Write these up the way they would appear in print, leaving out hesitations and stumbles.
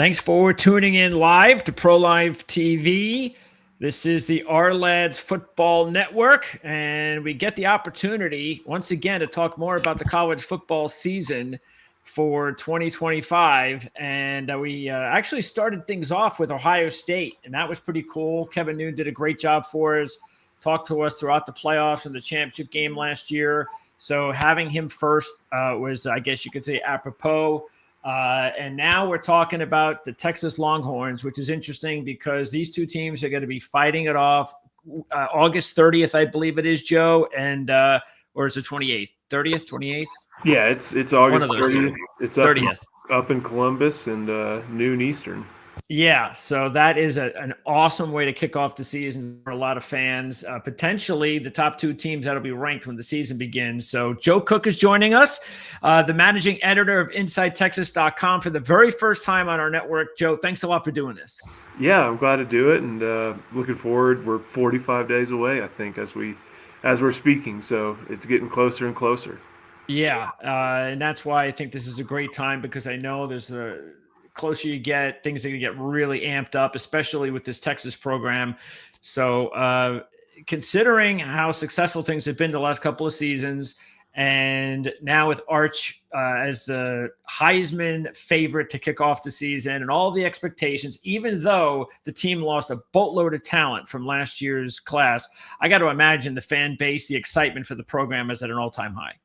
Thanks for tuning in live to Pro Live TV. This is the Our Lads Football Network, and we get the opportunity once again to talk more about the college football season for 2025. And we actually started things off with Ohio State, and that was pretty cool. Kevin Noon did a great job for us, talked to us throughout the playoffs and the championship game last year. So having him first was, I guess you could say, apropos. And now we're talking about the Texas Longhorns, which is interesting because these two teams are going to be fighting it off August 30th, I believe it is, Joe, and or is it 28th? 30th, 28th? Yeah, it's August 30th. It's up 30th. Up in Columbus and noon Eastern. Yeah, so that is an awesome way to kick off the season for a lot of fans. Potentially the top two teams that'll be ranked when the season begins. So Joe Cook is joining us, the managing editor of InsideTexas.com for the very first time on our network. Joe, thanks a lot for doing this. Yeah, I'm glad to do it, and looking forward. We're 45 days away, I think, as we're speaking. So it's getting closer and closer. Yeah, and that's why I think this is a great time, because I know there's a closer you get, things are going to get really amped up, especially with this Texas program. So considering how successful things have been the last couple of seasons, and now with Arch as the Heisman favorite to kick off the season and all the expectations, even though the team lost a boatload of talent from last year's class, I got to imagine the fan base, the excitement for the program is at an all-time high.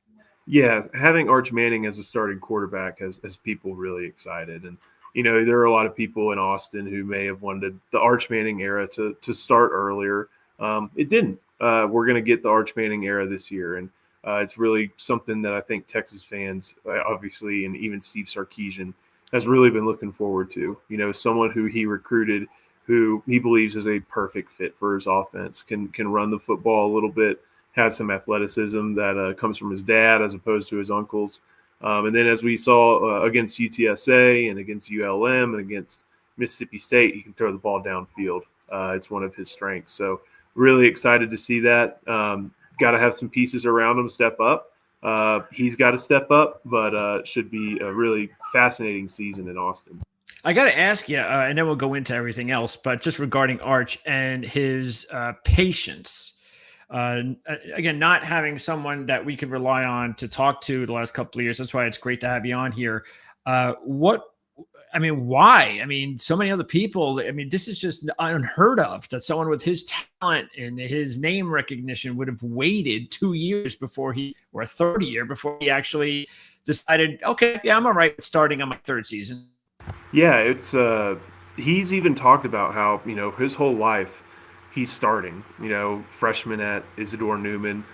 Yeah, having Arch Manning as a starting quarterback has people really excited. And you know, there are a lot of people in Austin who may have wanted the Arch Manning era to start earlier. It didn't. We're going to get the Arch Manning era this year, and it's really something that I think Texas fans, obviously, and even Steve Sarkisian, has really been looking forward to. You know, someone who he recruited, who he believes is a perfect fit for his offense, can run the football a little bit, has some athleticism that comes from his dad as opposed to his uncles. And then as we saw against UTSA and against ULM and against Mississippi State, he can throw the ball downfield. It's one of his strengths. So really excited to see that. Got to have some pieces around him step up. He's got to step up, but it should be a really fascinating season in Austin. I got to ask you, and then we'll go into everything else, but just regarding Arch and his patience. Again, not having someone that we could rely on to talk to the last couple of years. That's why it's great to have you on here. Why? I mean, so many other people, I mean, this is just unheard of that someone with his talent and his name recognition would have waited 2 years or a third year before he actually decided, okay, yeah, I'm all right with starting on my third season. Yeah, it's he's even talked about how, you know, his whole life, he's starting, you know, freshman at Isidore Newman.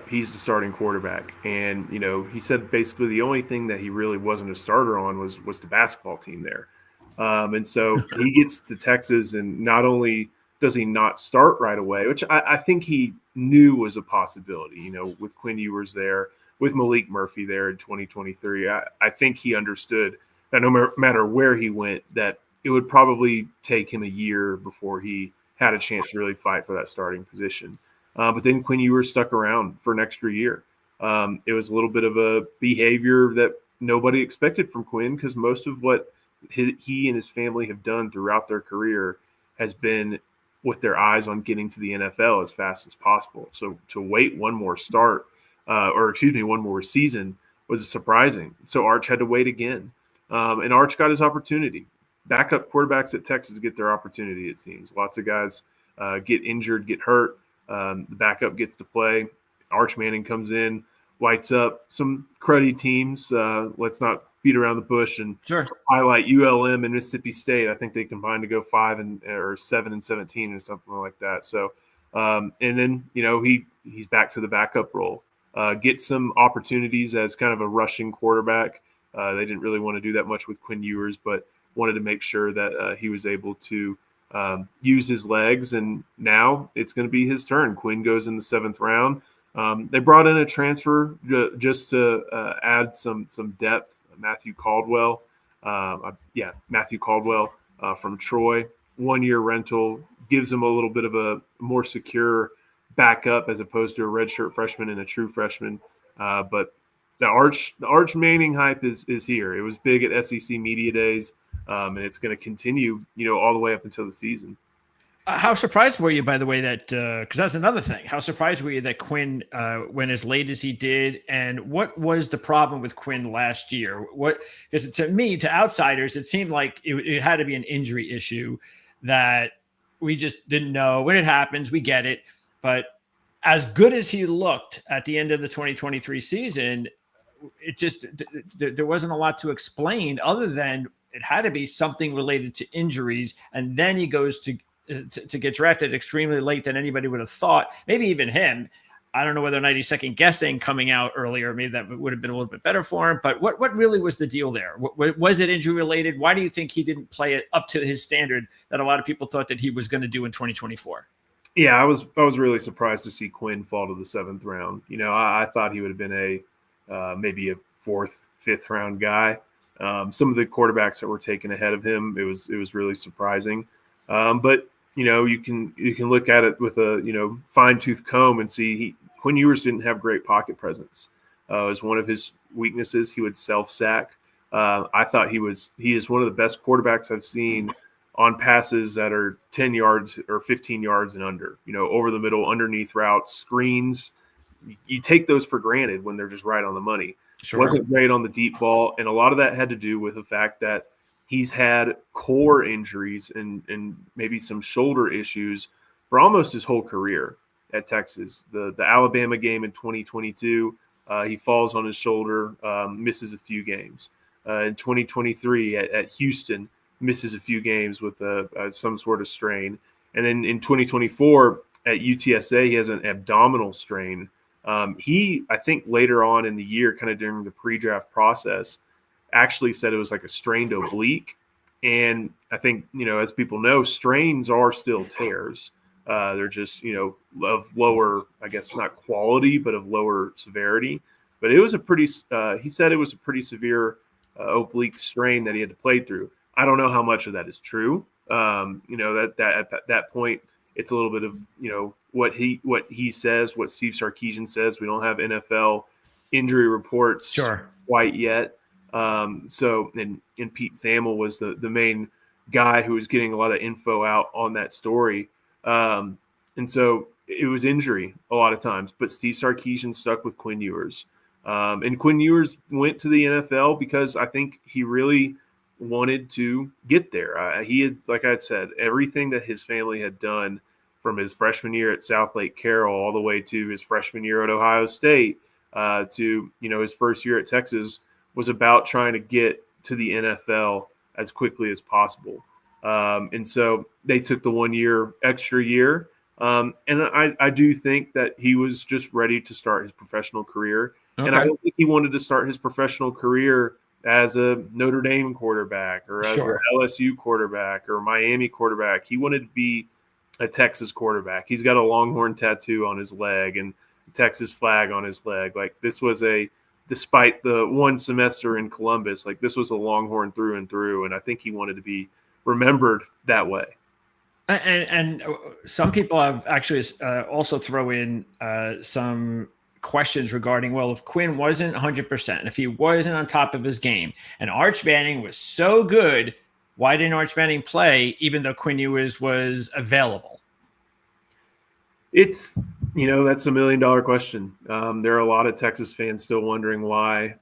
He's the starting quarterback. And, you know, he said basically the only thing that he really wasn't a starter on was the basketball team there. And so he gets to Texas, and not only does he not start right away, which I think he knew was a possibility, you know, with Quinn Ewers there, with Malik Murphy there in 2023. I think he understood that no matter where he went, that it would probably take him a year before he had a chance to really fight for that starting position. But then Quinn Ewers stuck around for an extra year. It was a little bit of a behavior that nobody expected from Quinn, because most of what he and his family have done throughout their career has been with their eyes on getting to the NFL as fast as possible. So to wait one more one more season was surprising. So Arch had to wait again. And Arch got his opportunity. Backup quarterbacks at Texas get their opportunity, it seems. Lots of guys get injured, get hurt. The backup gets to play. Arch Manning comes in, lights up some cruddy teams. Let's not beat around the bush and highlight ULM and Mississippi State. I think they combined to go 7-17 or something like that. So, and then, you know, he's back to the backup role. Get some opportunities as kind of a rushing quarterback. They didn't really want to do that much with Quinn Ewers, but wanted to make sure that he was able to use his legs, and now it's going to be his turn. Quinn goes in the 7th round. They brought in a transfer just to add some depth. Matthew Caldwell from Troy, 1-year rental, gives him a little bit of a more secure backup as opposed to a redshirt freshman and a true freshman. But the Arch Manning hype is here. It was big at SEC Media Days. and it's going to continue, all the way up until the season. How surprised were you, by the way, that because that's another thing? How surprised were you that Quinn went as late as he did, and what was the problem with Quinn last year? What because to me, to outsiders, it seemed like it had to be an injury issue that we just didn't know. When it happens, we get it, but as good as he looked at the end of the 2023 season, it just there wasn't a lot to explain other than it had to be something related to injuries, and then he goes to get drafted extremely late than anybody would have thought. Maybe even him. I don't know whether or not he's second guessing coming out earlier. Maybe that would have been a little bit better for him. But what really was the deal there? Was it injury related? Why do you think he didn't play it up to his standard that a lot of people thought that he was going to do in 2024? Yeah, I was really surprised to see Quinn fall to the 7th round. I thought he would have been maybe a 4th, 5th round guy. Some of the quarterbacks that were taken ahead of him, it was really surprising. But you can look at it with a fine tooth comb and see Quinn Ewers didn't have great pocket presence. It was one of his weaknesses. He would self sack. I thought he is one of the best quarterbacks I've seen on passes that are 10 yards or 15 yards and under. Over the middle, underneath routes, screens. You take those for granted when they're just right on the money. Sure. Wasn't great on the deep ball, and a lot of that had to do with the fact that he's had core injuries and maybe some shoulder issues for almost his whole career at Texas. The Alabama game in 2022, he falls on his shoulder, misses a few games. In 2023 at Houston, misses a few games with some sort of strain. And then in 2024 at UTSA, he has an abdominal strain. I think later on in the year, kind of during the pre-draft process, actually said it was like a strained oblique. And I think, as people know, strains are still tears. They're just, of lower, I guess, not quality, but of lower severity. But it was he said it was a pretty severe oblique strain that he had to play through. I don't know how much of that is true. That at that point, it's a little bit of, what he says, what Steve Sarkisian says. We don't have NFL injury reports quite yet. And Pete Thamel was the main guy who was getting a lot of info out on that story. And so it was injury a lot of times, but Steve Sarkisian stuck with Quinn Ewers. And Quinn Ewers went to the NFL because I think he really wanted to get there. He had, like I said, everything that his family had done from his freshman year at South Lake Carroll all the way to his freshman year at Ohio State to, his first year at Texas was about trying to get to the NFL as quickly as possible. And so they took the 1 extra year. And I do think that he was just ready to start his professional career. Okay. And I don't think he wanted to start his professional career as a Notre Dame quarterback or as an LSU quarterback or Miami quarterback. He wanted to be a Texas quarterback. He's got a Longhorn tattoo on his leg and a Texas flag on his leg. Like this was despite the one semester in Columbus, like this was a Longhorn through and through. And I think he wanted to be remembered that way. And some people have actually also throw in some questions regarding, well, if Quinn wasn't 100%, and if he wasn't on top of his game, and Arch Manning was so good, why didn't Arch Manning play even though Quinn Ewers was available? It's, that's $1 million question. There are a lot of Texas fans still wondering why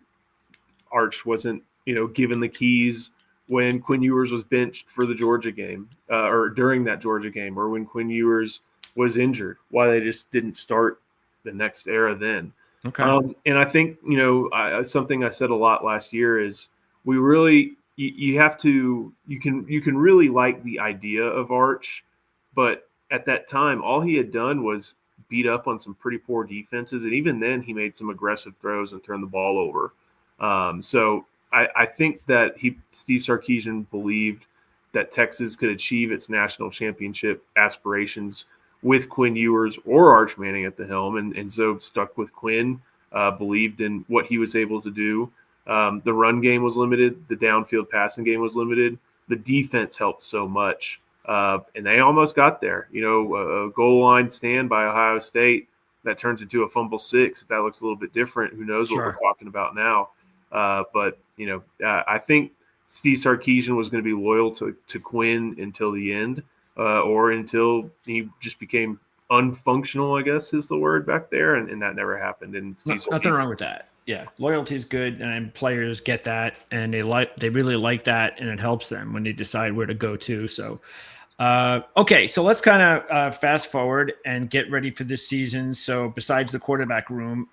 Arch wasn't, given the keys when Quinn Ewers was benched for the Georgia game or during that Georgia game, or when Quinn Ewers was injured, why they just didn't start the next era then. Okay. And I think, something I said a lot last year is we really, you can really like the idea of Arch, but at that time, all he had done was beat up on some pretty poor defenses. And even then he made some aggressive throws and turned the ball over. So I think that Steve Sarkisian believed that Texas could achieve its national championship aspirations with Quinn Ewers or Arch Manning at the helm, and so stuck with Quinn, believed in what he was able to do. The run game was limited. The downfield passing game was limited. The defense helped so much, and they almost got there. A goal line stand by Ohio State that turns into a fumble 6. If that looks a little bit different, who knows what we're talking about now. But I think Steve Sarkisian was going to be loyal to Quinn until the end, or until he just became unfunctional, I guess is the word back there, and that never happened. And Steve Nothing Sarkisian, wrong with that. Yeah, loyalty is good, and players get that, and they really like that, and it helps them when they decide where to go to. So, okay, so let's kind of fast forward and get ready for this season. So, besides the quarterback room,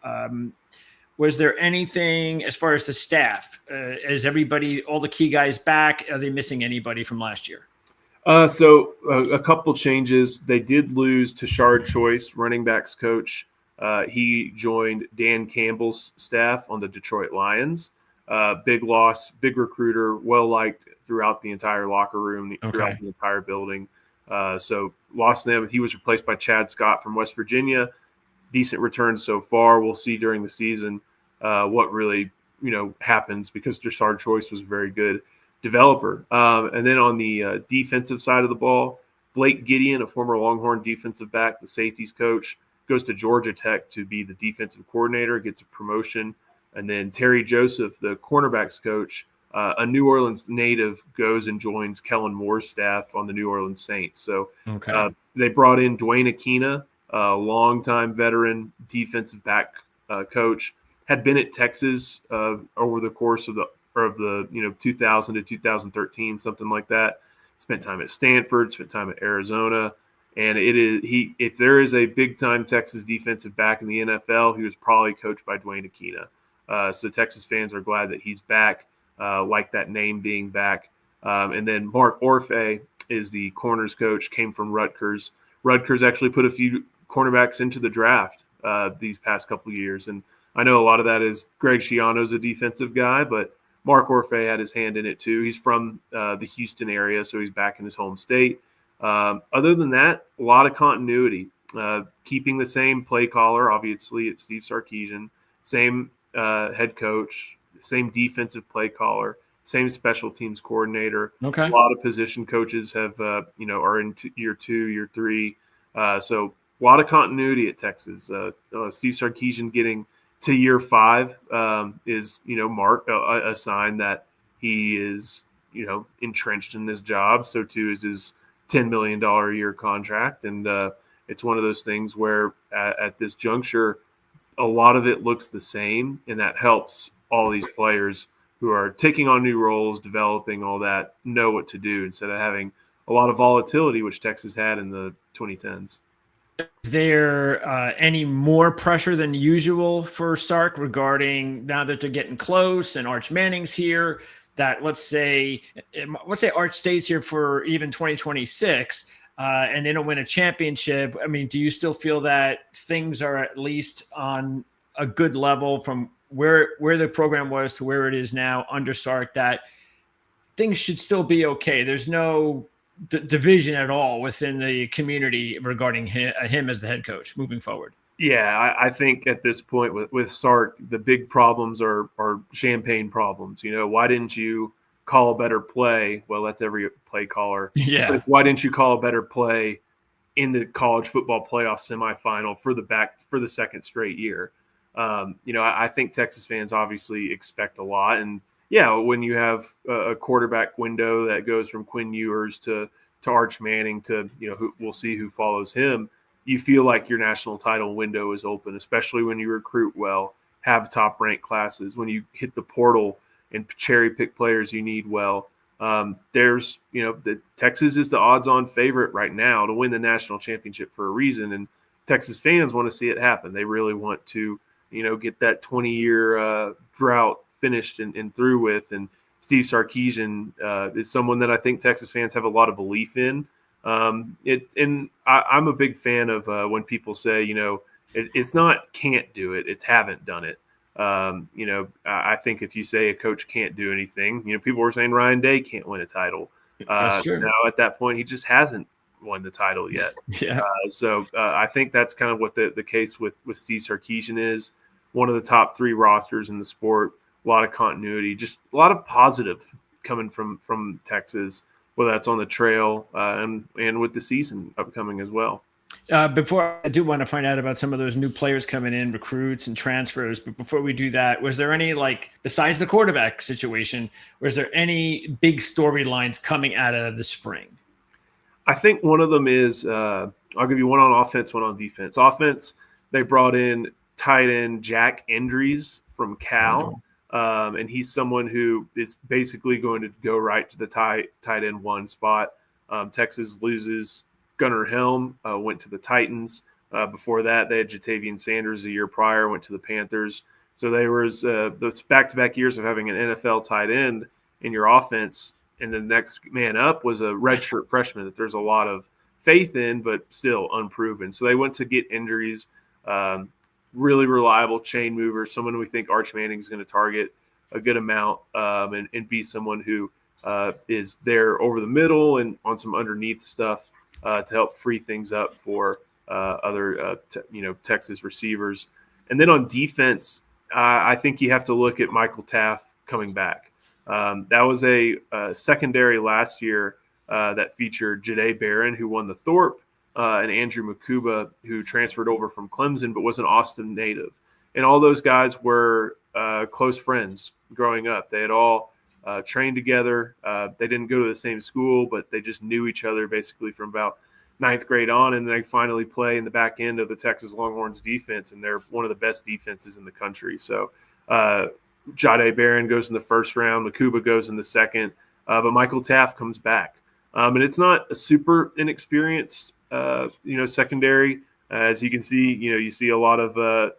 was there anything as far as the staff? Is everybody, all the key guys back? Are they missing anybody from last year? So a couple changes. They did lose Tashard Choice, running backs coach. He joined Dan Campbell's staff on the Detroit Lions. Big loss, big recruiter, well liked throughout the entire locker room, throughout Okay. the entire building. So lost them. He was replaced by Chad Scott from West Virginia. Decent returns so far. We'll see during the season what really happens, because Tashard Choice was very good developer. And then on the defensive side of the ball, Blake Gideon, a former Longhorn defensive back, the safeties coach, goes to Georgia Tech to be the defensive coordinator, gets a promotion. And then Terry Joseph, the cornerbacks coach, a New Orleans native, goes and joins Kellen Moore's staff on the New Orleans Saints. So Okay. they brought in Dwayne Aquina, a longtime veteran defensive back coach, had been at Texas over the course of the 2000 to 2013, something like that. Spent time at Stanford, spent time at Arizona, and if there is a big time Texas defensive back in the NFL, he was probably coached by Dwayne Aquina. So Texas fans are glad that he's back, like that name being back. And then Mark Orfe is the corners coach, came from Rutgers. Rutgers actually put a few cornerbacks into the draft these past couple of years, and I know a lot of that is Greg Schiano's a defensive guy, but Mark Orfe had his hand in it too. He's from the Houston area, so he's back in his home state. Other than that, a lot of continuity. Keeping the same play caller, obviously, it's Steve Sarkisian. Same head coach, same defensive play caller, same special teams coordinator. Okay. A lot of position coaches have, are in year 2, year 3. So a lot of continuity at Texas. Steve Sarkisian getting to year 5 is, a sign that he is, entrenched in this job. So too is his $10 million a year contract. And it's one of those things where at this juncture, a lot of it looks the same, and that helps all these players who are taking on new roles, developing all that, know what to do instead of having a lot of volatility, which Texas had in the 2010s. Is there any more pressure than usual for Sark regarding now that they're getting close and Arch Manning's here? That let's say Arch stays here for even 2026 and they don't win a championship. I mean, do you still feel that things are at least on a good level from where the program was to where it is now under Sark, that things should still be okay? There's no division at all within the community regarding him as the head coach moving forward? Yeah, I think at this point with Sark, the big problems are champagne problems. Why didn't you call a better play? Well, that's every play caller. But Yeah. it's why didn't you call a better play in the college football playoff semifinal for the second straight year? I think Texas fans obviously expect a lot, and yeah, when you have a quarterback window that goes from Quinn Ewers to Arch Manning to we'll see who follows him, you feel like your national title window is open, especially when you recruit well, have top ranked classes, when you hit the portal and cherry pick players you need well. Texas is the odds on favorite right now to win the national championship for a reason. And Texas fans want to see it happen. They really want to, get that 20-year drought finished and through with. And Steve Sarkisian is someone that I think Texas fans have a lot of belief in. I'm a big fan of when people say, it's not can't do it, it's haven't done it. I think if you say a coach can't do anything, people were saying Ryan Day can't win a title. That's true. Now at that point, he just hasn't won the title yet. Yeah. So I think that's kind of what the case with Steve Sarkisian is. One of the top 3 rosters in the sport, a lot of continuity, just a lot of positive coming from Texas, whether that's on the trail and with the season upcoming as well. Before I do want to find out about some of those new players coming in, recruits and transfers, but before we do that, was there any, like, besides the quarterback situation, was there any big storylines coming out of the spring? I think one of them is I'll give you one on offense, one on defense. Offense, they brought in tight end Jack Endries from Cal, Oh, and he's someone who is basically going to go right to the tight end one spot. Texas loses Gunnar Helm, went to the Titans. Before that, they had Jatavian Sanders a year prior, went to the Panthers. So there was those back-to-back years of having an NFL tight end in your offense, and the next man up was a redshirt freshman that there's a lot of faith in, but still unproven. So they went to get injuries. Really reliable chain mover, someone we think Arch Manning is going to target a good amount, and be someone who is there over the middle and on some underneath stuff to help free things up for other Texas receivers. And then on defense, I think you have to look at Michael Taft coming back. That was a secondary last year that featured Jahdae Barron, who won the Thorpe, and Andrew Makuba, who transferred over from Clemson but was an Austin native. And all those guys were close friends growing up. They had all trained together. They didn't go to the same school, but they just knew each other basically from about ninth grade on, and they finally play in the back end of the Texas Longhorns defense, and they're one of the best defenses in the country. So Jahdae Barron goes in the first round, Makuba goes in the second, but Michael Taft comes back. And it's not a super inexperienced, secondary. As you can see, you see a lot of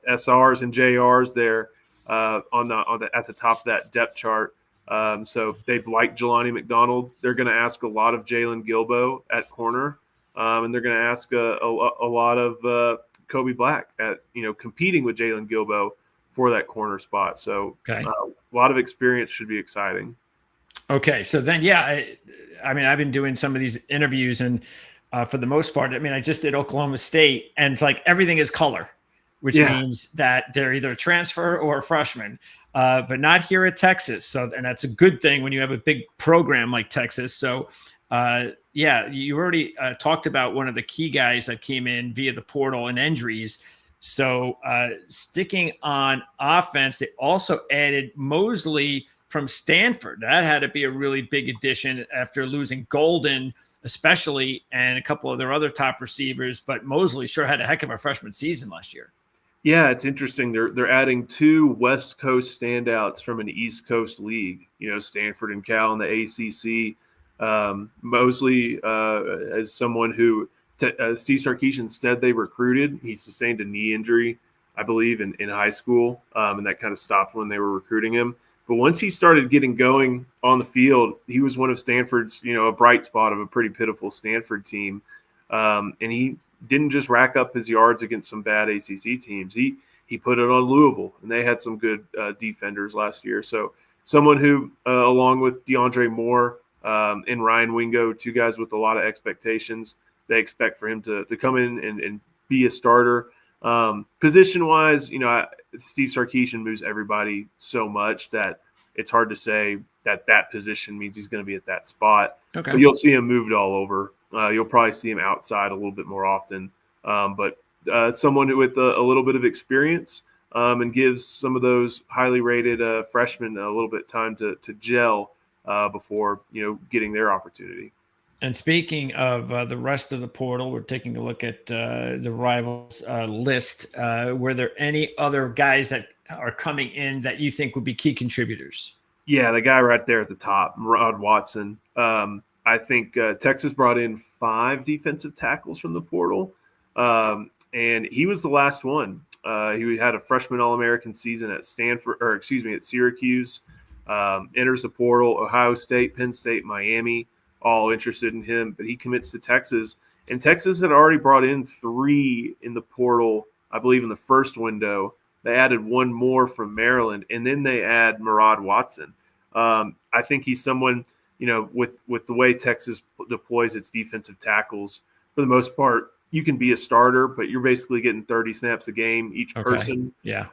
SRs and JRs there at the top of that depth chart. So they like Jelani McDonald. They're going to ask a lot of Jalen Gilbo at corner, and they're going to ask a lot of Kobe Black at competing with Jalen Gilbo for that corner spot. So okay. A lot of experience should be exciting. Okay, so then, yeah, I mean, I've been doing some of these interviews, and for the most part, I mean, I just did Oklahoma State, and it's like everything is color, which means that they're either a transfer or a freshman, but not here at Texas. So, and that's a good thing when you have a big program like Texas. So, you already talked about one of the key guys that came in via the portal and injuries. So, sticking on offense, they also added Mosley from Stanford. That had to be a really big addition after losing Golden, especially, and a couple of their other top receivers. But Mosley sure had a heck of a freshman season last year. Yeah, it's interesting. They're adding two West Coast standouts from an East Coast league. Stanford and Cal in the ACC. Mosley, as someone who Steve Sarkisian said they recruited. He sustained a knee injury, I believe, in high school, and that kind of stopped when they were recruiting him. But once he started getting going on the field, he was one of Stanford's, a bright spot of a pretty pitiful Stanford team. And he didn't just rack up his yards against some bad ACC teams. He put it on Louisville, and they had some good defenders last year. So someone who, along with DeAndre Moore and Ryan Wingo, two guys with a lot of expectations, they expect for him to come in and be a starter. Position-wise, Steve Sarkisian moves everybody so much that it's hard to say that position means he's going to be at that spot. Okay. But you'll see him moved all over. You'll probably see him outside a little bit more often. But someone with a little bit of experience and gives some of those highly rated freshmen a little bit time to gel before getting their opportunity. And speaking of the rest of the portal, we're taking a look at the rivals list. Were there any other guys that are coming in that you think would be key contributors? Yeah, the guy right there at the top, Rod Watson. I think Texas brought in 5 defensive tackles from the portal, and he was the last one. He had a freshman All-American season at at Syracuse. Enters the portal, Ohio State, Penn State, Miami, all interested in him, but he commits to Texas. And Texas had already brought in 3 in the portal, I believe, in the first window. They added 1 more from Maryland, and then they add Murad Watson. I think he's someone, with the way Texas deploys its defensive tackles, for the most part, you can be a starter, but you're basically getting 30 snaps a game each person. Yeah.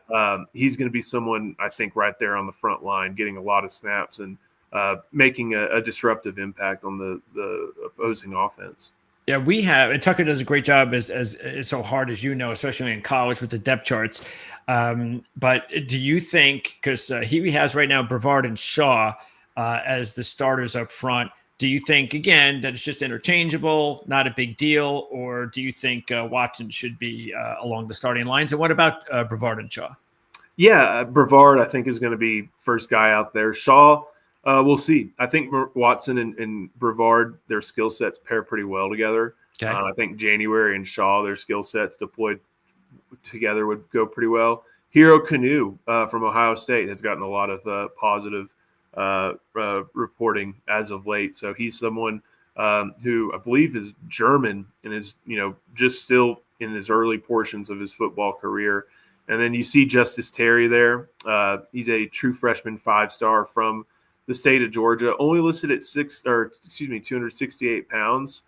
He's going to be someone, I think, right there on the front line, getting a lot of snaps and making a disruptive impact on the opposing offense. Yeah, we have, and Tucker does a great job as so hard as especially in college with the depth charts. But do you think, because he has right now Brevard and Shaw as the starters up front, do you think again that it's just interchangeable, not a big deal, or do you think Watson should be along the starting lines? And what about Brevard and Shaw? Yeah, Brevard, I think, is going to be first guy out there. Shaw, we'll see. I think Watson and Brevard, their skill sets pair pretty well together. Okay. I think January and Shaw, their skill sets deployed together would go pretty well. Hero Canoe from Ohio State has gotten a lot of positive reporting as of late. So he's someone who I believe is German and is just still in his early portions of his football career. And then you see Justice Terry there. He's a true freshman 5-star from the state of Georgia, only listed at 268 pounds.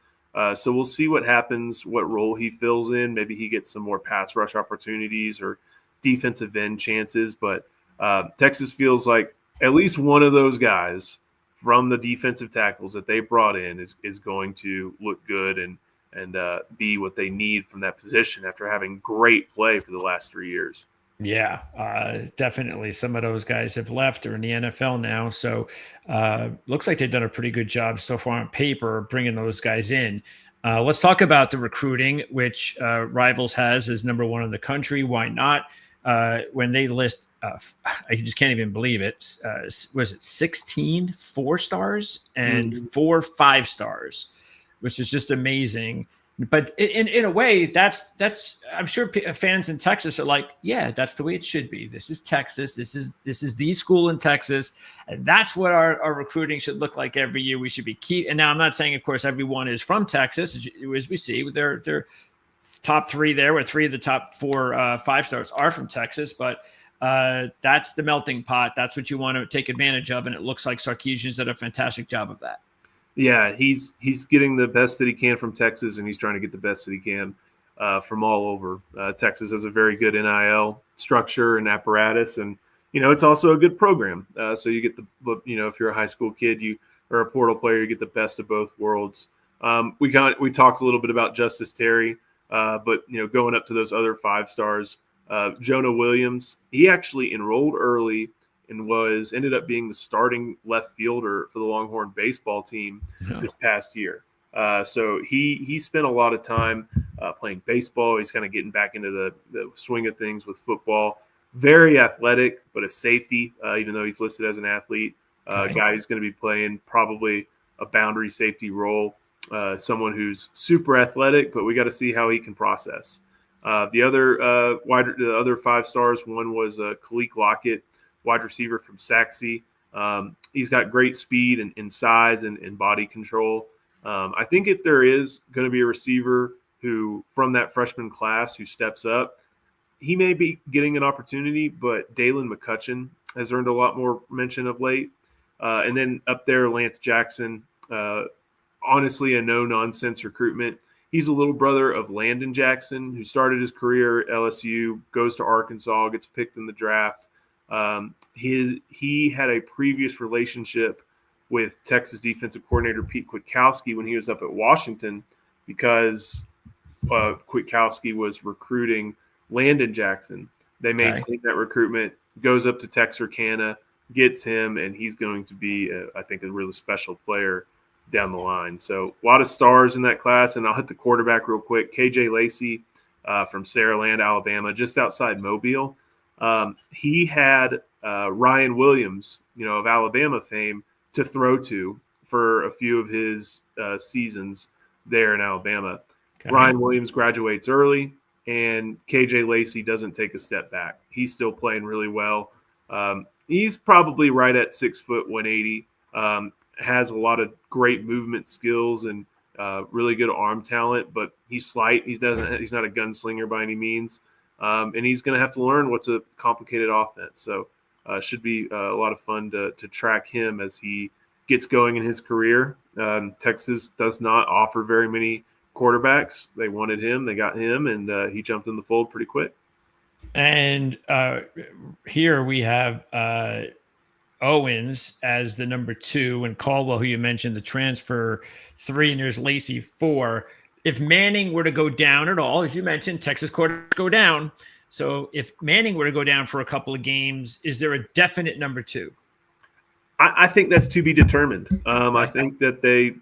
So we'll see what happens, what role he fills in. Maybe he gets some more pass rush opportunities or defensive end chances. But Texas feels like at least one of those guys from the defensive tackles that they brought in is going to look good and be what they need from that position after having great play for the last 3 years. Yeah, definitely. Some of those guys have left. They're in the NFL now. So looks like they've done a pretty good job so far on paper bringing those guys in. Let's talk about the recruiting, which Rivals has as number one in the country. Why not? When they list, I just can't even believe it. Was it 16 4-stars and 4 5-stars, which is just amazing. But in a way, that's I'm sure fans in Texas are like, yeah, that's the way it should be. This is Texas. This is the school in Texas, and that's what our recruiting should look like every year. We should be And now I'm not saying, of course, everyone is from Texas, as we see with their top 3 there, where 3 of the top 4 5-stars are from Texas, but. That's the melting pot. That's what you want to take advantage of, and it looks like Sarkisian's did a fantastic job of that. Yeah, he's getting the best that he can from Texas, and he's trying to get the best that he can from all over. Texas has a very good NIL structure and apparatus, and it's also a good program. So you get if you're a high school kid, or a portal player, you get the best of both worlds. We talked a little bit about Justice Terry, but going up to those other 5-stars, Jonah Williams, he actually enrolled early and ended up being the starting left fielder for the Longhorn baseball team this past year. So he spent a lot of time playing baseball. He's kind of getting back into the swing of things with football. Very athletic, but a safety, even though he's listed as an athlete. Guy who's going to be playing probably a boundary safety role. Someone who's super athletic, but we got to see how he can process. The other 5-stars, one was Kalik Lockett, wide receiver from Saxe. He's got great speed and size and body control. I think if there is going to be a receiver who from that freshman class who steps up, he may be getting an opportunity, but Dalen McCutcheon has earned a lot more mention of late. And then up there, Lance Jackson, honestly, a no-nonsense recruitment. He's a little brother of Landon Jackson, who started his career at LSU, goes to Arkansas, gets picked in the draft. He had a previous relationship with Texas defensive coordinator Pete Kwiatkowski when he was up at Washington, because Kwiatkowski was recruiting Landon Jackson. They maintained that recruitment, goes up to Texarkana, gets him, and he's going to be, I think, a really special player down the line. So a lot of stars in that class, and I'll hit the quarterback real quick. KJ Lacey from Saraland, Alabama, just outside Mobile. He had Ryan Williams, of Alabama fame, to throw to for a few of his seasons there in Alabama. Okay. Ryan Williams graduates early, and KJ Lacey doesn't take a step back. He's still playing really well. He's probably right at 6 foot 180. Has a lot of great movement skills and really good arm talent, but he's slight. He's not a gunslinger by any means, and he's going to have to learn what's a complicated offense. So should be a lot of fun to track him as he gets going in his career. Texas does not offer very many quarterbacks. They wanted him, they got him, and he jumped in the fold pretty quick. And here we have Owens as the number 2, and Caldwell, who you mentioned, the transfer 3, and there's Lacey 4. if Manning were to go down at all, as you mentioned, Texas quarterbacks go down. So if Manning were to go down for a couple of games, is there a definite number two? I think that's to be determined. I Okay. think that they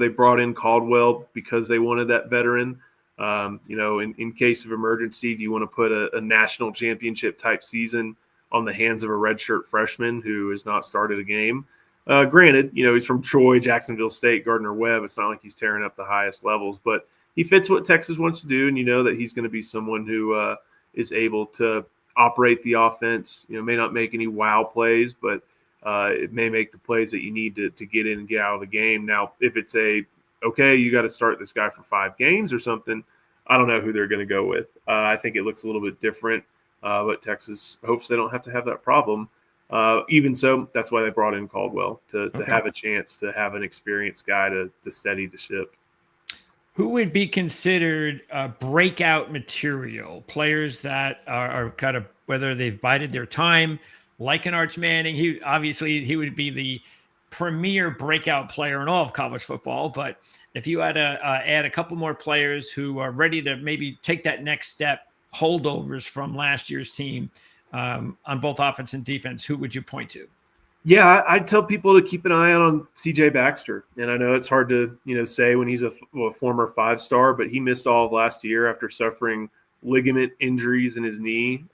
brought in Caldwell because they wanted that veteran. In case of emergency, do you want to put a national championship type season on the hands of a redshirt freshman who has not started a game? Granted, he's from Troy, Jacksonville State, Gardner Webb. It's not like he's tearing up the highest levels, but he fits what Texas wants to do, and you know that he's going to be someone who is able to operate the offense. May not make any wow plays, but it may make the plays that you need to get in and get out of the game. Now, if it's okay, you got to start this guy for 5 games or something, I don't know who they're going to go with. I think it looks a little bit different, but Texas hopes they don't have to have that problem. Even so, that's why they brought in Caldwell to have a chance to have an experienced guy to steady the ship. Who would be considered breakout material? Players that are kind of, whether they've bided their time, like an Arch Manning. He would be the premier breakout player in all of college football. But if you had to add a couple more players who are ready to maybe take that next step, holdovers from last year's team on both offense and defense, who would you point to? Yeah, I'd tell people to keep an eye out on C.J. Baxter, and I know it's hard to say when he's a former 5-star, but he missed all of last year after suffering ligament injuries in his knee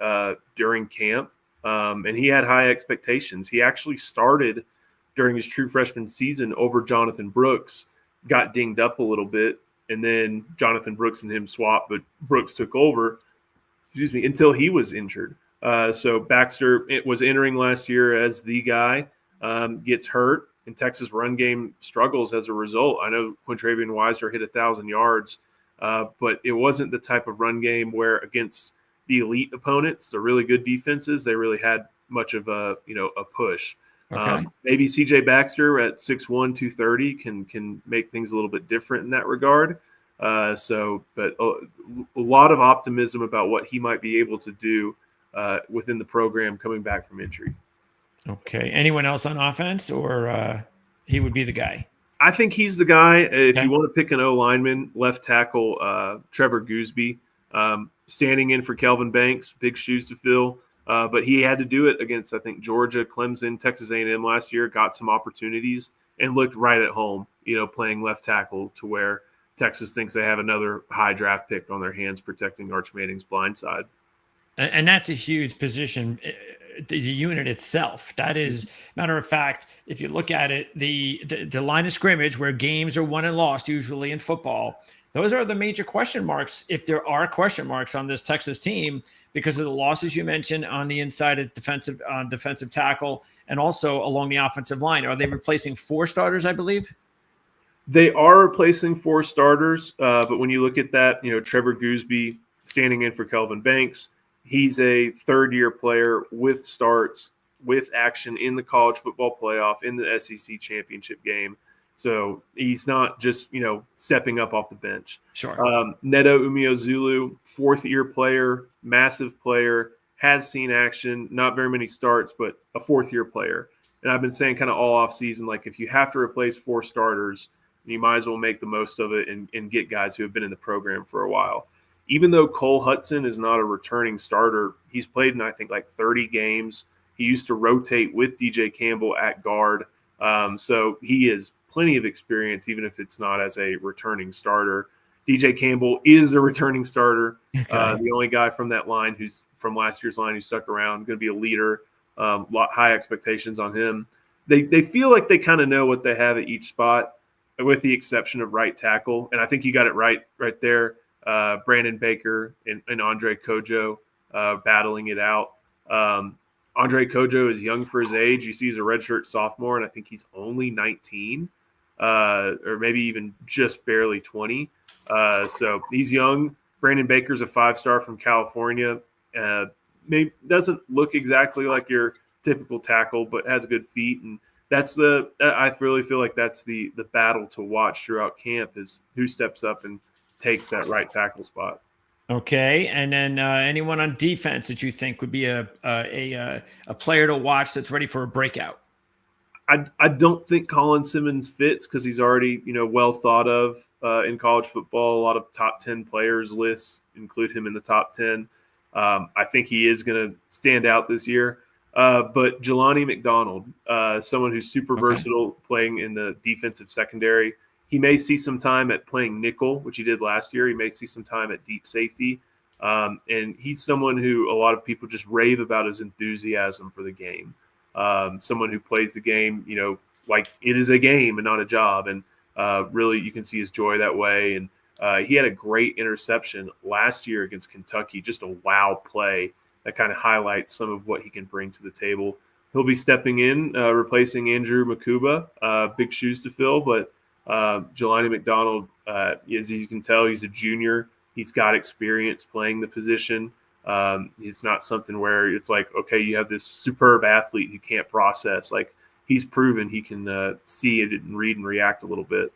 during camp, and he had high expectations. He actually started during his true freshman season over Jonathan Brooks, got dinged up a little bit, and then Jonathan Brooks and him swapped, but Brooks took over. Until he was injured. So Baxter was entering last year as the guy, gets hurt, and Texas run game struggles as a result. I know Quintravian Weiser hit 1,000 yards, but it wasn't the type of run game where against the elite opponents, the really good defenses, they really had much of a push. Okay. Maybe C.J. Baxter at 6'1", 230 can make things a little bit different in that regard. But a lot of optimism about what he might be able to do within the program coming back from injury. Okay. Anyone else on offense, or he would be the guy? I think he's the guy. If you want to pick an O lineman, left tackle Trevor Gooseby, standing in for Kelvin Banks, big shoes to fill. But he had to do it against, I think, Georgia, Clemson, Texas A&M last year, got some opportunities and looked right at home, playing left tackle, to where Texas thinks they have another high draft pick on their hands protecting Arch Manning's blind side. And that's a huge position, the unit itself. That is, matter of fact, if you look at it, the line of scrimmage where games are won and lost, usually in football, those are the major question marks, if there are question marks on this Texas team, because of the losses you mentioned on the inside of defensive tackle and also along the offensive line. Are they replacing 4 starters, I believe? They are replacing 4 starters, but when you look at that, Trevor Gooseby standing in for Kelvin Banks, he's a third-year player with starts, with action in the college football playoff, in the SEC championship game. So he's not just, stepping up off the bench. Sure. Neto Umeozulu, 4th-year player, massive player, has seen action, not very many starts, but a 4th-year player. And I've been saying kind of all off season, like if you have to replace 4 starters, you might as well make the most of it and get guys who have been in the program for a while. Even though Cole Hudson is not a returning starter, he's played in, I think, like 30 games. He used to rotate with DJ Campbell at guard. So he has plenty of experience, even if it's not as a returning starter. DJ Campbell is a returning starter. Okay. The only guy from that line who's from last year's line who stuck around, going to be a leader. High expectations on him. They feel like they kind of know what they have at each spot, with the exception of right tackle. And I think you got it right there. Brandon Baker and Andre Kojo battling it out. Andre Kojo is young for his age. You see he's a redshirt sophomore, and I think he's only 19 or maybe even just barely 20. So he's young. Brandon Baker's a 5-star from California. Doesn't look exactly like your typical tackle, but has good feet. And I really feel like that's the battle to watch throughout camp, is who steps up and takes that right tackle spot. Okay, and then anyone on defense that you think would be a player to watch that's ready for a breakout? I don't think Colin Simmons fits because he's already well thought of. in college football. A lot of top 10 players lists include him in the top 10. I think he is going to stand out this year. But Jelani McDonald, someone who's super versatile playing in the defensive secondary. He may see some time at playing nickel, which he did last year. He may see some time at deep safety. And he's someone who a lot of people just rave about his enthusiasm for the game. Someone who plays the game, like it is a game and not a job. And really, you can see his joy that way. And he had a great interception last year against Kentucky, just a wow play that kind of highlights some of what he can bring to the table. He'll be stepping in, replacing Andrew Makuba. Big shoes to fill, but Jelani McDonald, as you can tell, he's a junior. He's got experience playing the position. It's not something where it's like, okay, you have this superb athlete who can't process. Like, he's proven he can see it and read and react a little bit.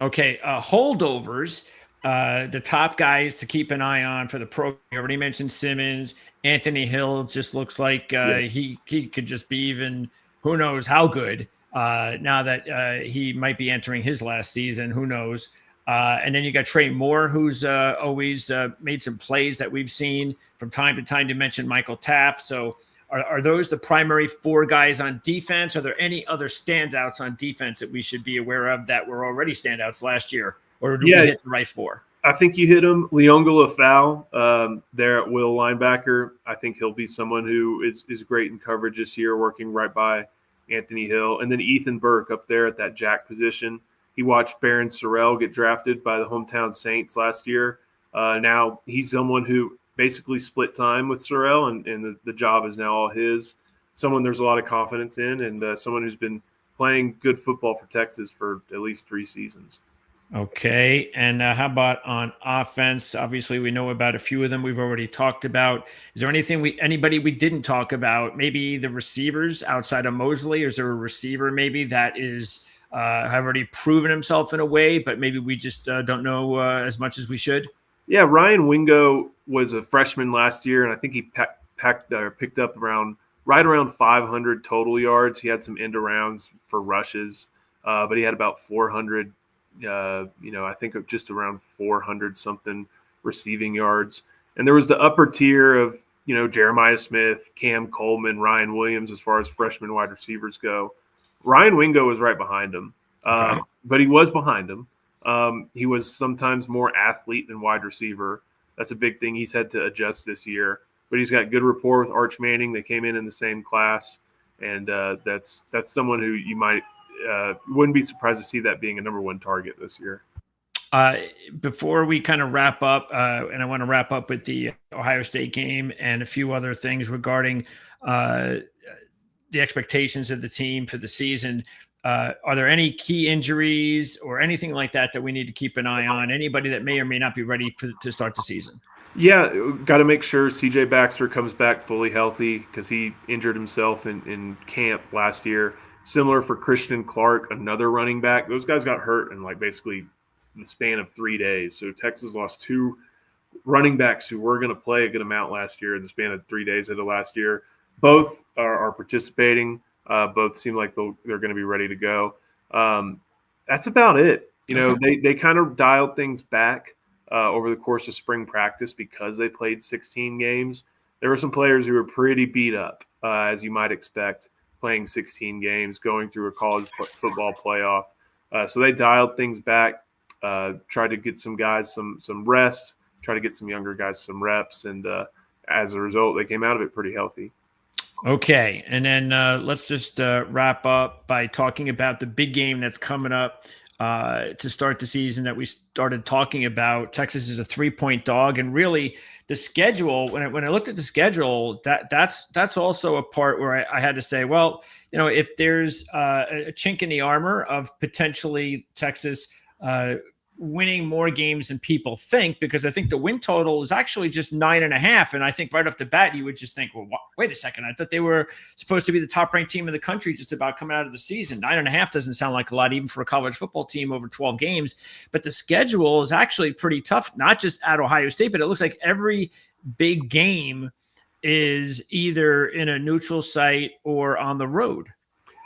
Okay, holdovers, the top guys to keep an eye on for the program. You already mentioned Simmons. Anthony Hill just looks like he could just be even who knows how good now that he might be entering his last season. Who knows? And then you got Trey Moore, who's always made some plays that we've seen from time to time. To mention Michael Taft. So are those the primary four guys on defense? Are there any other standouts on defense that we should be aware of that were already standouts last year? Or do we hit the right four? I think you hit him. Leonga Lafau there at will linebacker. I think he'll be someone who is great in coverage this year, working right by Anthony Hill. And then Ethan Burke up there at that jack position. He watched Barron Sorrell get drafted by the hometown Saints last year. Now he's someone who basically split time with Sorrell, and the job is now all his. Someone there's a lot of confidence in, and someone who's been playing good football for Texas for at least 3 seasons. Okay, and how about on offense? Obviously, we know about a few of them we've already talked about. Is there anybody we didn't talk about? Maybe the receivers outside of Mosley? Or is there a receiver maybe that is have already proven himself in a way, but maybe we just don't know as much as we should? Yeah, Ryan Wingo was a freshman last year, and I think he picked up right around 500 total yards. He had some end arounds for rushes, but he had about 400. I think just around 400 something receiving yards. And there was the upper tier of Jeremiah Smith, Cam Coleman, Ryan Williams as far as freshman wide receivers go. Ryan Wingo was right behind him, but he was behind him. He was sometimes more athlete than wide receiver. That's a big thing he's had to adjust this year. But he's got good rapport with Arch Manning. They came in the same class, and that's someone who you might wouldn't be surprised to see that being a number 1 target this year. Before we kind of wrap up, and I want to wrap up with the Ohio State game and a few other things regarding the expectations of the team for the season. Are there any key injuries or anything like that we need to keep an eye on? Anybody that may or may not be ready to start the season? Yeah, got to make sure CJ Baxter comes back fully healthy because he injured himself in camp last year. Similar for Christian Clark, another running back. Those guys got hurt in basically the span of 3 days. So Texas lost 2 running backs who were going to play a good amount last year in the span of 3 days of the last year. Both are participating. Both seem like they're going to be ready to go. That's about it. They kind of dialed things back over the course of spring practice because they played 16 games. There were some players who were pretty beat up, as you might expect, playing 16 games, going through a college football playoff. So they dialed things back, tried to get some guys some rest, try to get some younger guys some reps, and as a result, they came out of it pretty healthy. Okay, and then let's just wrap up by talking about the big game that's coming up to start the season that we started talking about. Texas is a 3-point dog, and really the schedule. When I looked at the schedule, that's also a part where I had to say, well, if there's a chink in the armor of potentially Texas winning more games than people think, because I think the win total is actually just 9.5. And I think right off the bat, you would just think, well, wait a second. I thought they were supposed to be the top ranked team in the country just about coming out of the season. 9.5 doesn't sound like a lot, even for a college football team over 12 games. But the schedule is actually pretty tough, not just at Ohio State, but it looks like every big game is either in a neutral site or on the road.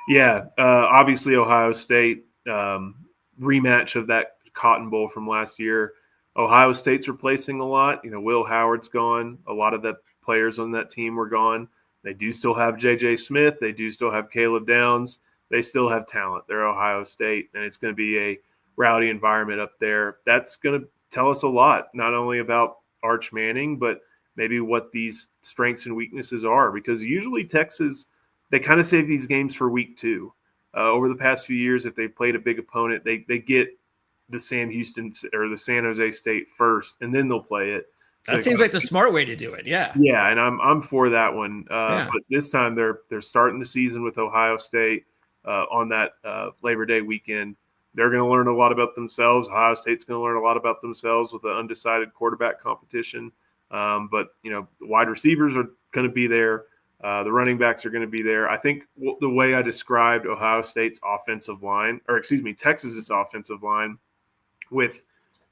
Yeah, obviously Ohio State rematch of that Cotton Bowl from last year. Ohio State's replacing a lot. Will Howard's gone. A lot of the players on that team were gone. They do still have J.J. Smith. They do still have Caleb Downs. They still have talent. They're Ohio State, and it's going to be a rowdy environment up there. That's going to tell us a lot, not only about Arch Manning, but maybe what these strengths and weaknesses are, because usually Texas, they kind of save these games for week 2. Over the past few years, if they've played a big opponent, they get the Sam Houston or the San Jose State first, and then they'll play it. That seems like the smart way to do it. Yeah. Yeah, and I'm for that one. Yeah. But this time they're starting the season with Ohio State on that Labor Day weekend. They're going to learn a lot about themselves. Ohio State's going to learn a lot about themselves with the undecided quarterback competition. But the wide receivers are going to be there. The running backs are going to be there. I think the way I described Ohio State's offensive line, Texas's offensive line, with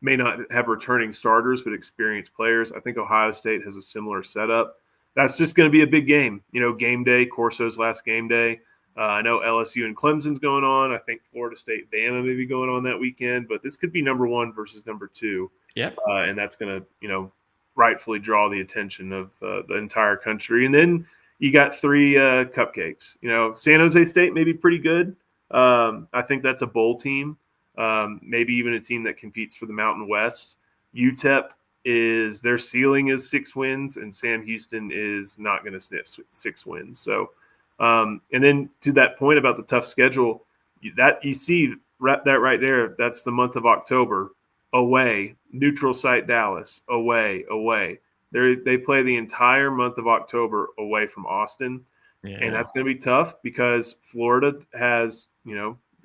may not have returning starters but experienced players. I think Ohio State has a similar setup. That's just going to be a big game. Game day, Corso's last game day. I know LSU and Clemson's going on. I think Florida State, Bama may be going on that weekend. But this could be number 1 versus number 2. Yep. And that's going to, rightfully draw the attention of the entire country. And then you got 3 cupcakes. San Jose State may be pretty good. I think that's a bowl team. Maybe even a team that competes for the Mountain West. UTEP their ceiling is 6 wins, and Sam Houston is not going to sniff 6 wins. So, and then to that point about the tough schedule, you see that right there. That's the month of October. Away, neutral site Dallas. Away. They play the entire month of October away from Austin, and that's going to be tough because Florida has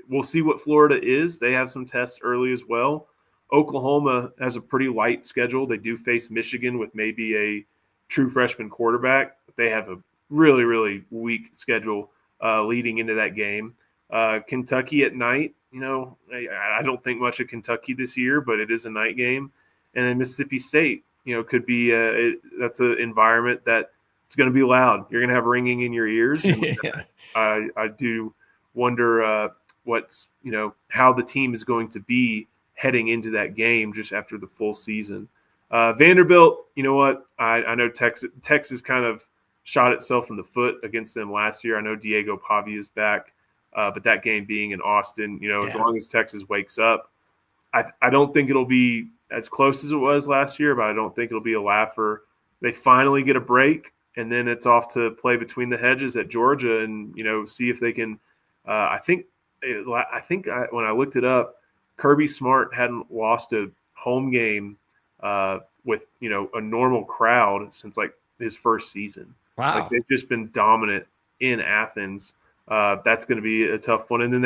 we'll see what Florida is. They have some tests early as well. Oklahoma has a pretty light schedule. They do face Michigan with maybe a true freshman quarterback. They have a really, really weak schedule leading into that game. Kentucky at night, I don't think much of Kentucky this year, but it is a night game. And then Mississippi State, could be that's an environment that it's going to be loud. You're going to have ringing in your ears. And I do wonder what's how the team is going to be heading into that game just after the full season. Vanderbilt, you know what? I know Texas kind of shot itself in the foot against them last year. I know Diego Pavia is back, but that game being in Austin, as long as Texas wakes up, I don't think it'll be as close as it was last year, but I don't think it'll be a laugher. They finally get a break, and then it's off to play between the hedges at Georgia and, see if they can I think when I looked it up, Kirby Smart hadn't lost a home game with, a normal crowd since like his first season. Wow. Like they've just been dominant in Athens. That's going to be a tough one. And then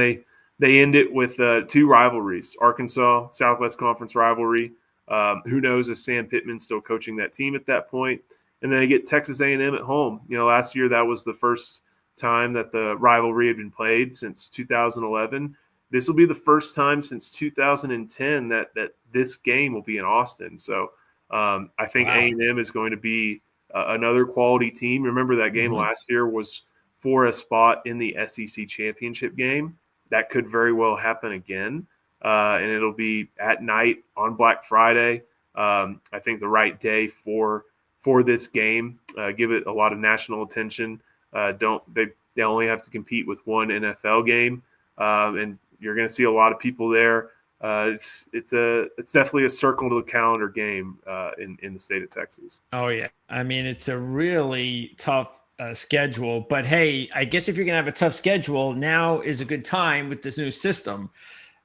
they end it with 2 rivalries, Arkansas, Southwest Conference rivalry. Who knows if Sam Pittman's still coaching that team at that point. And then they get Texas A&M at home. Last year that was the first time that the rivalry had been played since 2011. This will be the first time since 2010 that this game will be in Austin. So I think A&M is going to be another quality team. Remember that game last year was for a spot in the SEC championship game. That could very well happen again. And it'll be at night on Black Friday. I think the right day for this game. Give it a lot of national attention. They only have to compete with one NFL game, and you're going to see a lot of people there. It's definitely a circle to the calendar game in the state of Texas. Oh yeah, I mean it's a really tough schedule, but hey, I guess if you're going to have a tough schedule, now is a good time with this new system,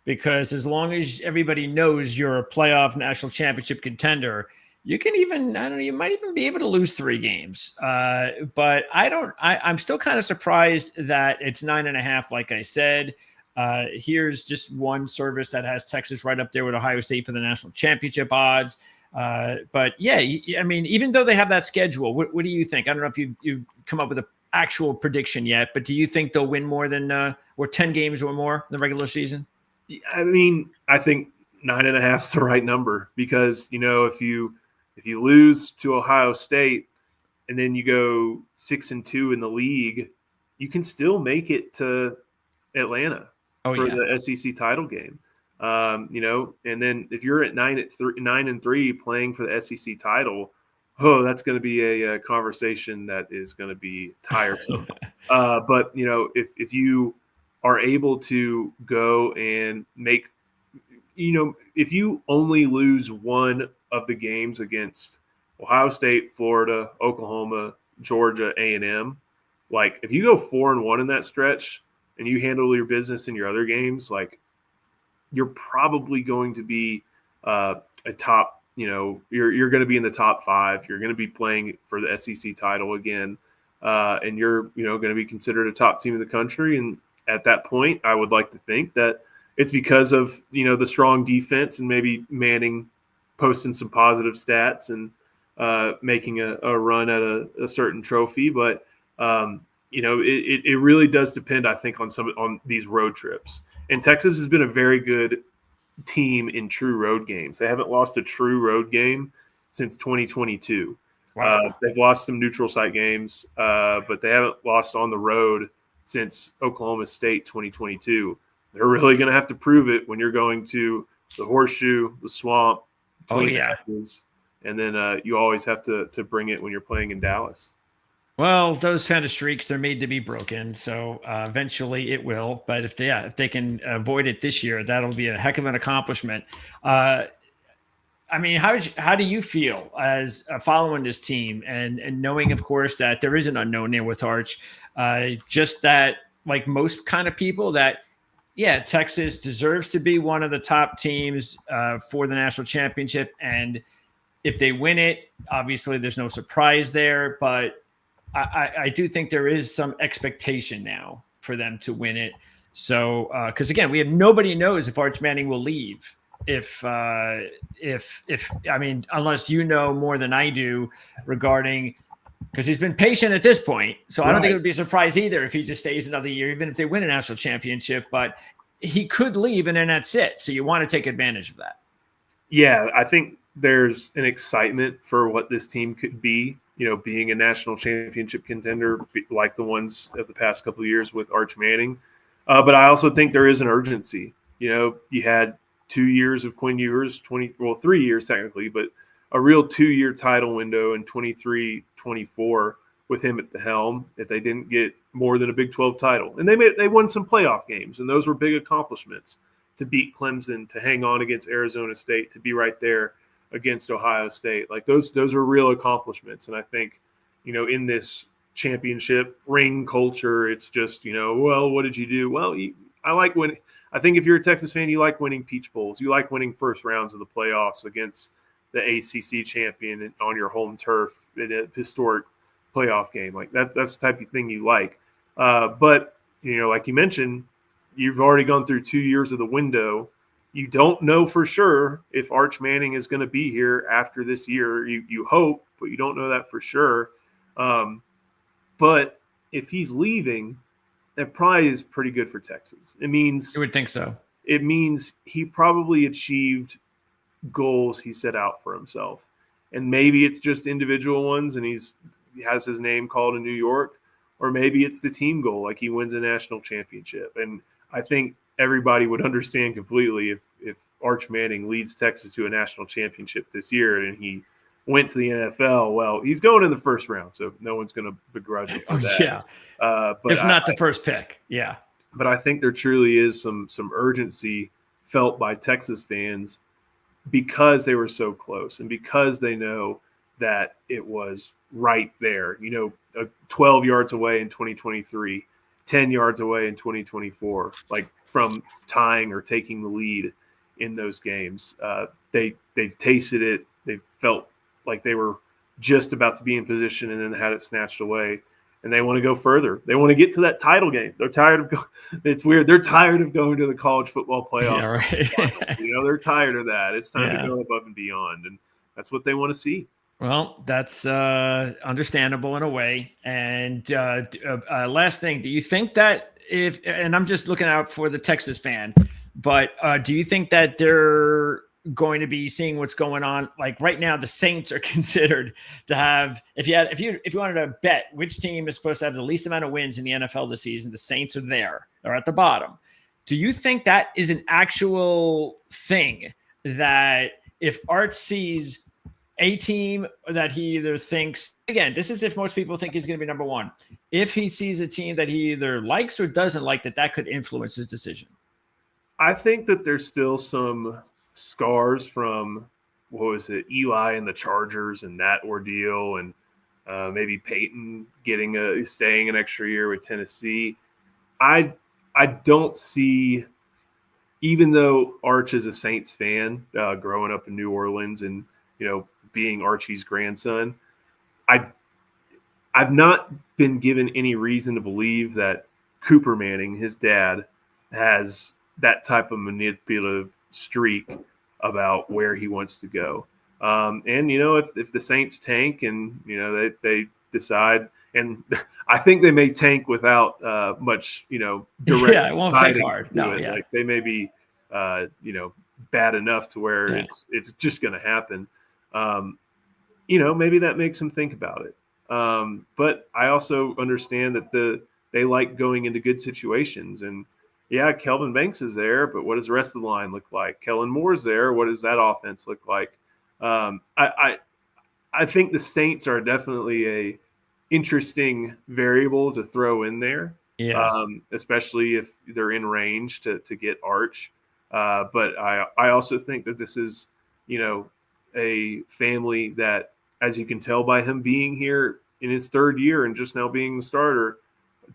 because as long as everybody knows you're a playoff national championship contender, you can even, you might even be able to lose 3 games. But I'm still kind of surprised that it's 9.5, like I said. Here's just one service that has Texas right up there with Ohio State for the national championship odds. But yeah, I mean, even though they have that schedule, what do you think? I don't know if you've come up with an actual prediction yet, but do you think they'll win more than or 10 games or more in the regular season? I mean, I think 9.5 is the right number, because if you lose to Ohio State and then you go 6-2 in the league, you can still make it to Atlanta for the SEC title game. And then if you're at 9-3 playing for the SEC title, oh, that's going to be a conversation that is going to be tiresome. But if you are able to go and make, if you only lose one of the games against Ohio State, Florida, Oklahoma, Georgia, A&M, like if you go 4-1 in that stretch and you handle your business in your other games, like you're probably going to be a top, you're going to be in the top 5. You're going to be playing for the SEC title again, and you're going to be considered a top team in the country. And at that point, I would like to think that it's because of the strong defense and maybe Manning posting some positive stats and making a run at a certain trophy. But it really does depend, I think, on these road trips. And Texas has been a very good team in true road games. They haven't lost a true road game since 2022. Wow. They've lost some neutral site games, but they haven't lost on the road since Oklahoma State 2022. They're really going to have to prove it when you're going to the Horseshoe, the Swamp, Twin Natchez, and then you always have to bring it when you're playing in Dallas. Well, those kind of streaks, they're made to be broken. So eventually it will. But if they can avoid it this year, that'll be a heck of an accomplishment. I mean, how do you feel as following this team and knowing, of course, that there is an unknown there with Arch? Just that, like most kind of people, that, yeah, Texas deserves to be one of the top teams for the national championship. And if they win it, obviously there's no surprise there. But I do think there is some expectation now for them to win it. So, because again, nobody knows if Arch Manning will leave. If I mean, unless you know more than I do regarding, because he's been patient at this point. So I don't think it would be a surprise either if he just stays another year, even if they win a national championship. But he could leave and then that's it. So you want to take advantage of that. Yeah, I think there's an excitement for what this team could be, being a national championship contender like the ones of the past couple of years with Arch Manning. But I also think there is an urgency. You had 2 years of Quinn Ewers, 3 years technically, but a real 2-year title window in 23-24 with him at the helm if they didn't get more than a Big 12 title. And they won some playoff games, and those were big accomplishments to beat Clemson, to hang on against Arizona State, to be right there against Ohio State. Like those are real accomplishments. And I think, in this championship ring culture, it's just, well, what did you do? Well, I like winning. I think if you're a Texas fan, you like winning Peach Bowls. You like winning first rounds of the playoffs against the ACC champion on your home turf in a historic playoff game. Like that's the type of thing you like. But, like you mentioned, you've already gone through 2 years of the window. You don't know for sure if Arch Manning is going to be here after this year. You hope, but you don't know that for sure. But if he's leaving, that probably is pretty good for Texas. It means You would think so. It means he probably achieved goals he set out for himself. And maybe it's just individual ones and he has his name called in New York, or maybe it's the team goal, like he wins a national championship. And I think everybody would understand completely if Arch Manning leads Texas to a national championship this year and he went to the NFL. Well, he's going in the first round, so no one's going to begrudge him for that. Yeah. But if not the first pick. Yeah. But I think there truly is some urgency felt by Texas fans because they were so close and because they know that it was right there, 12 yards away in 2023, 10 yards away in 2024, like from tying or taking the lead in those games. They tasted it. They felt like they were just about to be in position and then had it snatched away. And they want to go further. They want to get to that title game. They're tired of it's weird. They're tired of going to the college football playoffs. Yeah, right. They're tired of that. It's time to go above and beyond. And that's what they want to see. Well, that's understandable in a way. And last thing, do you think that and I'm just looking out for the Texas fan, but do you think that they're going to be seeing what's going on? Like right now, the Saints are considered to have, if you wanted to bet which team is supposed to have the least amount of wins in the NFL this season, the Saints are there. They're at the bottom. Do you think that is an actual thing, that if Arch sees a team that he either thinks, again, this is if most people think he's going to be number one, if he sees a team that he either likes or doesn't like, that could influence his decision? I think that there's still some scars from, what was it, Eli and the Chargers and that ordeal, and maybe Peyton staying an extra year with Tennessee. I don't see, even though Arch is a Saints fan, growing up in New Orleans and being Archie's grandson, I've not been given any reason to believe that Cooper Manning, his dad, has that type of manipulative streak about where he wants to go. And if the Saints tank and they decide, and I think they may tank without much direct. Yeah, it won't take hard. No, it. Yeah. Like they may be bad enough to where it's just going to happen. Maybe that makes them think about it. But I also understand that they like going into good situations, and Kelvin Banks is there, but what does the rest of the line look like? Kellen Moore's there. What does that offense look like? I think the Saints are definitely a interesting variable to throw in there. Yeah. Especially if they're in range to get Arch. But I also think that this is, a family that, as you can tell by him being here in his third year and just now being the starter,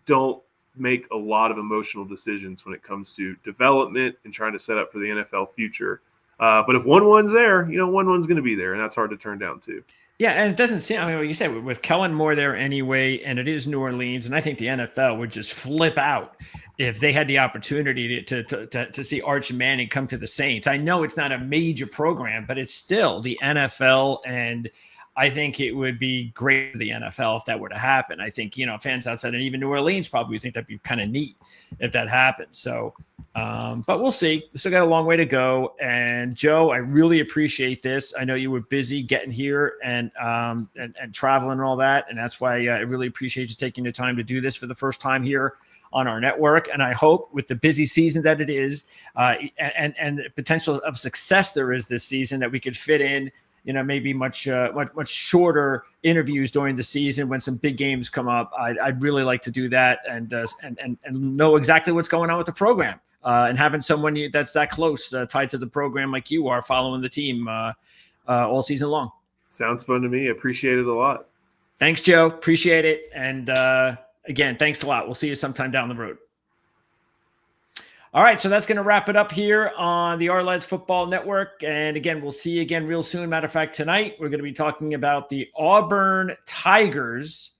don't make a lot of emotional decisions when it comes to development and trying to set up for the NFL future. But if 1-1's there, 1-1's going to be there, and that's hard to turn down too. Yeah, and it doesn't seem, like you said, with Kellen Moore there anyway, and it is New Orleans, and I think the NFL would just flip out if they had the opportunity to see Arch Manning come to the Saints. I know it's not a major program, but it's still the NFL, and I think it would be great for the NFL if that were to happen. I think, fans outside and even New Orleans probably think that'd be kind of neat if that happened. So, but we'll see. We still got a long way to go. And Joe, I really appreciate this. I know you were busy getting here and traveling and all that. And that's why I really appreciate you taking the time to do this for the first time here on our network. And I hope with the busy season that it is, and the potential of success there is this season, that we could fit in maybe much shorter interviews during the season when some big games come up. I'd really like to do that and know exactly what's going on with the program, and having someone that's that close tied to the program like you are, following the team all season long. Sounds fun to me. Appreciate it a lot. Thanks, Joe. Appreciate it. And again, thanks a lot. We'll see you sometime down the road. All right, so that's going to wrap it up here on the Our-Lads Football Network. And again, we'll see you again real soon. Matter of fact, tonight we're going to be talking about the Auburn Tigers.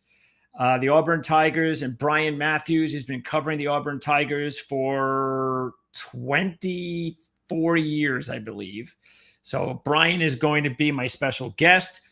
The Auburn Tigers and Brian Matthews. He's been covering the Auburn Tigers for 24 years, I believe. So Brian is going to be my special guest.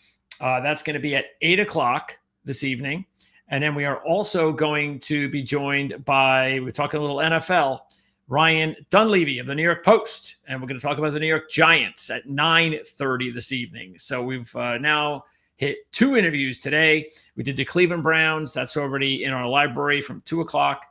That's going to be at 8 o'clock this evening. And then we are also going to be joined by, we're talking a little NFL, Ryan Dunleavy of the New York Post, and we're going to talk about the New York Giants at 9:30 this evening. So we've now hit 2 interviews today. We did the Cleveland Browns. That's already in our library from 2 o'clock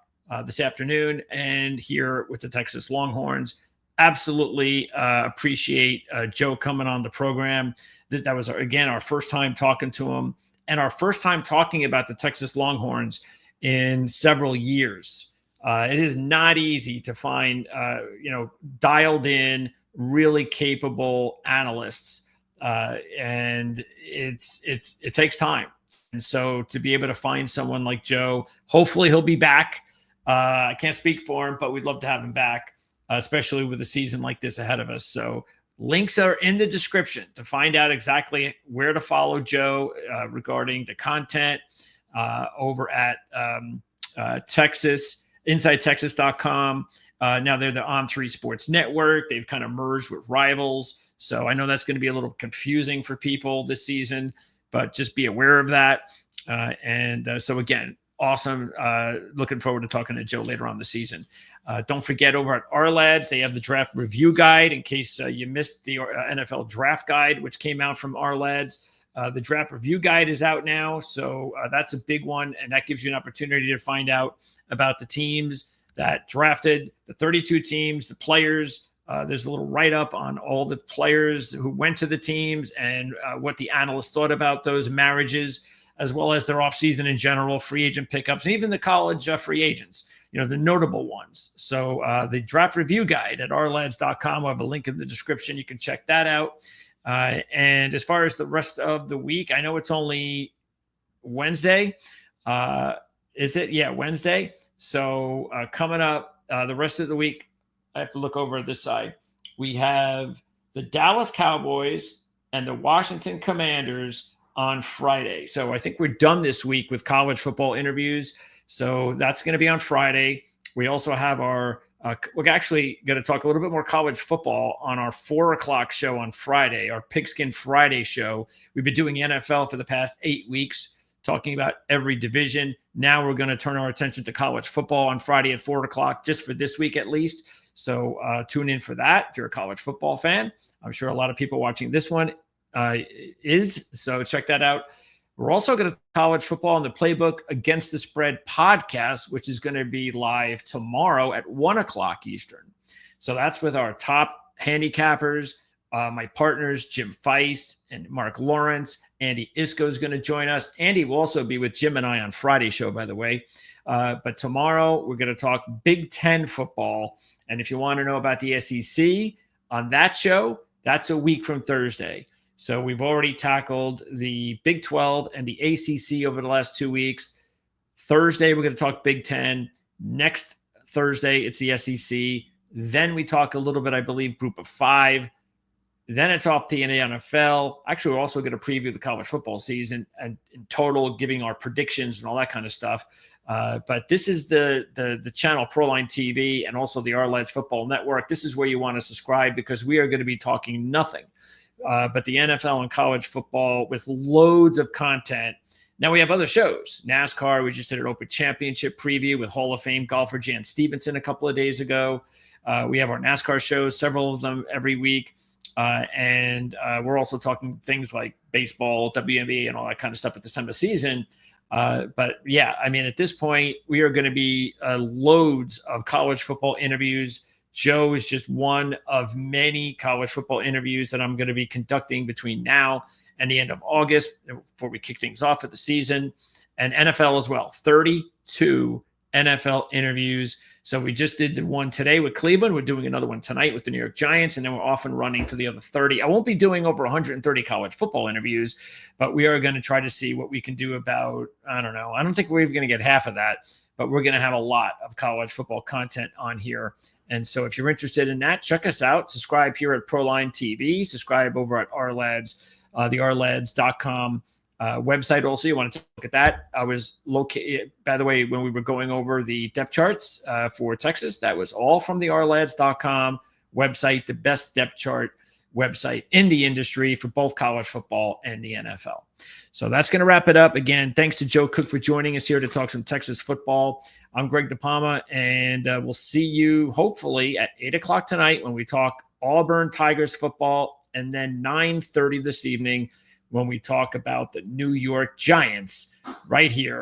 this afternoon, and here with the Texas Longhorns. Absolutely appreciate Joe coming on the program. That was, again, our first time talking to him, and our first time talking about the Texas Longhorns in several years. It is not easy to find, dialed in, really capable analysts, and it takes time. And so to be able to find someone like Joe, hopefully he'll be back. I can't speak for him, but we'd love to have him back, especially with a season like this ahead of us. So links are in the description to find out exactly where to follow Joe regarding the content over at Texas. InsideTexas.com. Now they're the On3 Sports Network. They've kind of merged with Rivals. So I know that's going to be a little confusing for people this season, but just be aware of that. So again, awesome. Looking forward to talking to Joe later on the season. Don't forget, over at Our-Lads, they have the draft review guide in case you missed the NFL draft guide, which came out from Our-Lads. The draft review guide is out now, so that's a big one, and that gives you an opportunity to find out about the teams that drafted the 32 teams, the players. There's a little write-up on all the players who went to the teams and what the analysts thought about those marriages, as well as their offseason in general, free agent pickups, and even the college free agents, the notable ones. So the draft review guide at ourlads.com. I'll have a link in the description. You can check that out. And as far as the rest of the week, I know it's only Wednesday. Is it? Yeah, Wednesday. So coming up the rest of the week, I have to look over this side. We have the Dallas Cowboys and the Washington Commanders on Friday. So I think we're done this week with college football interviews. So that's going to be on Friday. We also have we're actually going to talk a little bit more college football on our 4:00 show on Friday, our Pigskin Friday show. We've been doing NFL for the past 8 weeks, talking about every division. Now we're going to turn our attention to college football on Friday at 4:00, just for this week at least. So tune in for that if you're a college football fan. I'm sure a lot of people watching this one is. So check that out. We're also going to college football on the Playbook Against the Spread podcast, which is going to be live tomorrow at 1:00 Eastern. So that's with our top handicappers, my partners, Jim Feist and Mark Lawrence. Andy Isco is going to join us. Andy will also be with Jim and I on Friday's show, by the way. But tomorrow we're going to talk Big Ten football. And if you want to know about the SEC on that show, that's a week from Thursday. So we've already tackled the Big 12 and the ACC over the last 2 weeks. Thursday, we're going to talk Big Ten. Next Thursday, it's the SEC. Then we talk a little bit, I believe, Group of 5. Then it's off to the NFL. Actually, we're also going to preview the college football season and in total, giving our predictions and all that kind of stuff. But this is the channel Proline TV and also the Our Lads Football Network. This is where you want to subscribe because we are going to be talking nothing but the NFL and college football with loads of content. Now we have other shows. NASCAR, we just did an Open Championship preview with Hall of Fame golfer Jan Stevenson a couple of days ago. We have our NASCAR shows, several of them every week. And we're also talking things like baseball, WNBA, and all that kind of stuff at this time of season. But yeah, I mean, at this point, we are going to be loads of college football interviews. Joe is just one of many college football interviews that I'm going to be conducting between now and the end of August before we kick things off for the season, and NFL as well. 32 NFL interviews. So we just did the one today with Cleveland. We're doing another one tonight with the New York Giants, and then we're off and running for the other 30. I won't be doing over 130 college football interviews, but we are going to try to see what we can do about, I don't know. I don't think we're even going to get half of that, but we're going to have a lot of college football content on here. And so if you're interested in that, check us out. Subscribe here at Proline TV. Subscribe over at Our Lads, the ourlads.com website. Also, you want to look at that. I was located, by the way, when we were going over the depth charts for Texas, that was all from the ourlads.com website, the best depth chart website in the industry for both college football and the NFL. So that's going to wrap it up. Again, thanks to Joe Cook for joining us here to talk some Texas football. I'm Greg DePalma, and we'll see you hopefully at 8 o'clock tonight when we talk Auburn Tigers football, and then 9:30 this evening when we talk about the New York Giants right here